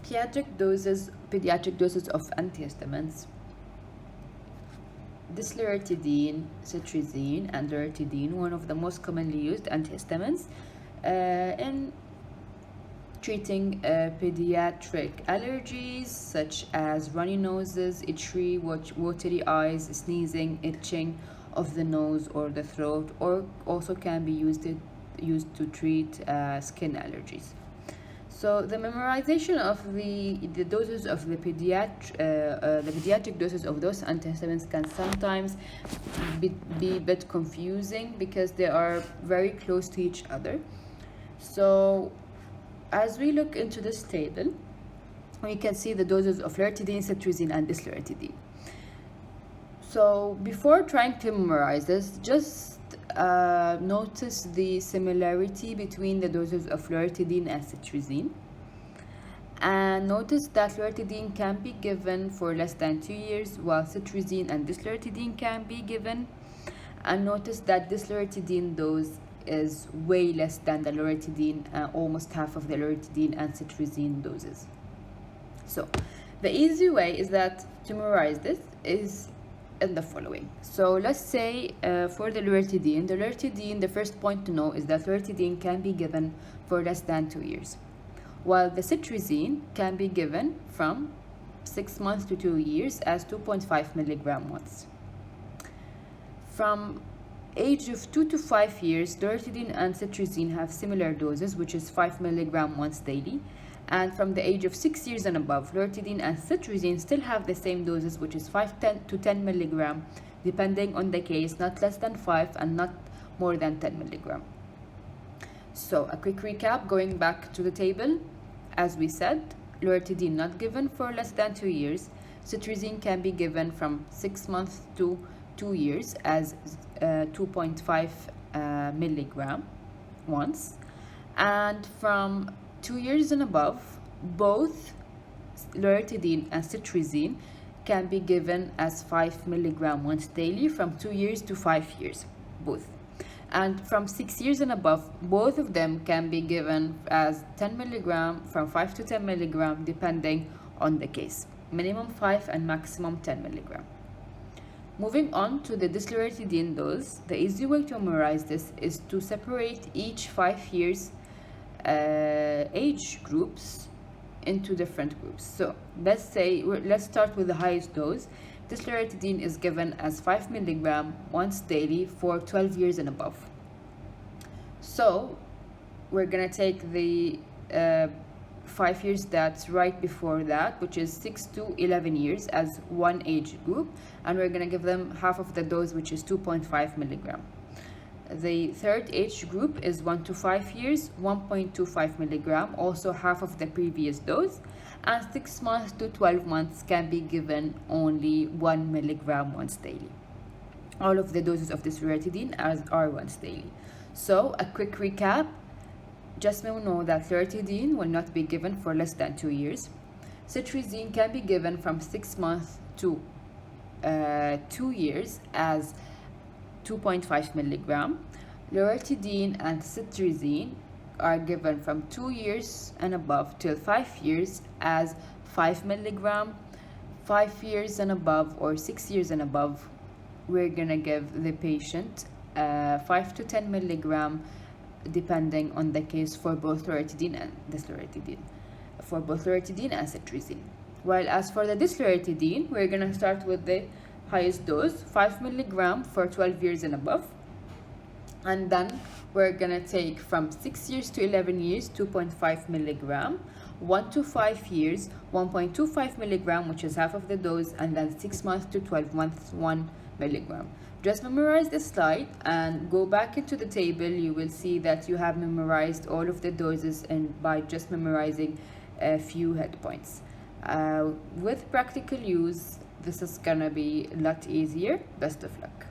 Pediatric doses of antihistamines: dysloratadine, cetirizine, and loratadine, one of the most commonly used antihistamines in treating pediatric allergies such as runny noses, itchy, watery eyes, sneezing, itching of the nose or the throat, or also can be used to treat skin allergies. So the memorization of the doses of the pediatric doses of those antihistamines can sometimes be a bit confusing because they are very close to each other. So as we look into this table, we can see the doses of loratadine, cetirizine, and dysloratadine. So before trying to memorize this, just notice the similarity between the doses of loratadine and cetirizine, and notice that loratadine can be given for less than 2 years, while cetirizine and dysloratadine can be given, and notice that dysloratadine dose is way less than the loratadine, almost half of the loratadine and cetirizine doses. So the easy way is that to memorize this is in the following. So let's say for the loratadine, the first point to know is that loratadine can be given for less than 2 years, while the cetirizine can be given from 6 months to 2 years as 2.5 milligram once. From age of 2 to 5 years, loratadine and cetirizine have similar doses, which is 5 milligram once daily. And from the age of 6 years and above, loratadine and cetirizine still have the same doses, which is 5 to 10 milligram, depending on the case, not less than 5 and not more than 10 milligram. So a quick recap, going back to the table. As we said, loratadine not given for less than 2 years. Cetirizine can be given from 6 months to 2 years as 2.5 milligram once. And from 2 years and above, both loratadine and cetirizine can be given as 5 milligram once daily from 2 years to 5 years, both. And from 6 years and above, both of them can be given as 10 milligram, from 5 to 10 milligram, depending on the case. Minimum 5 and maximum 10 milligram. Moving on to the dysloratadine dose, the easy way to memorize this is to separate each 5 years age groups into different groups. So let's start with the highest dose. Dysloratadine is given as 5 milligram once daily for 12 years and above. So we're gonna take the 5 years that's right before that, which is 6 to 11 years, as one age group, and we're gonna give them half of the dose, which is 2.5 milligram. The third age group is 1 to 5 years, 1.25 milligram, also half of the previous dose, and 6 months to 12 months can be given only 1 milligram once daily. All of the doses of this loratadine are once daily. So a quick recap, just know that loratadine will not be given for less than 2 years. Cetirizine can be given from 6 months to 2 years as 2.5 milligram. Loratadine and cetirizine are given from 2 years and above till 5 years as 5 milligram. 5 years and above or 6 years and above, we're gonna give the patient 5 to 10 milligram, depending on the case, for both loratadine and dysloratadine, for both loratadine and cetirizine. While as for the dysloratadine, we're gonna start with the highest dose, 5 milligram for 12 years and above, and then we're gonna take from 6 years to 11 years 2.5 milligram, 1 to 5 years 1.25 milligram, which is half of the dose, and then 6 months to 12 months 1 milligram. Just memorize this slide and go back into the table. You will see that you have memorized all of the doses, and by just memorizing a few head points. With practical use, this is gonna be a lot easier. Best of luck.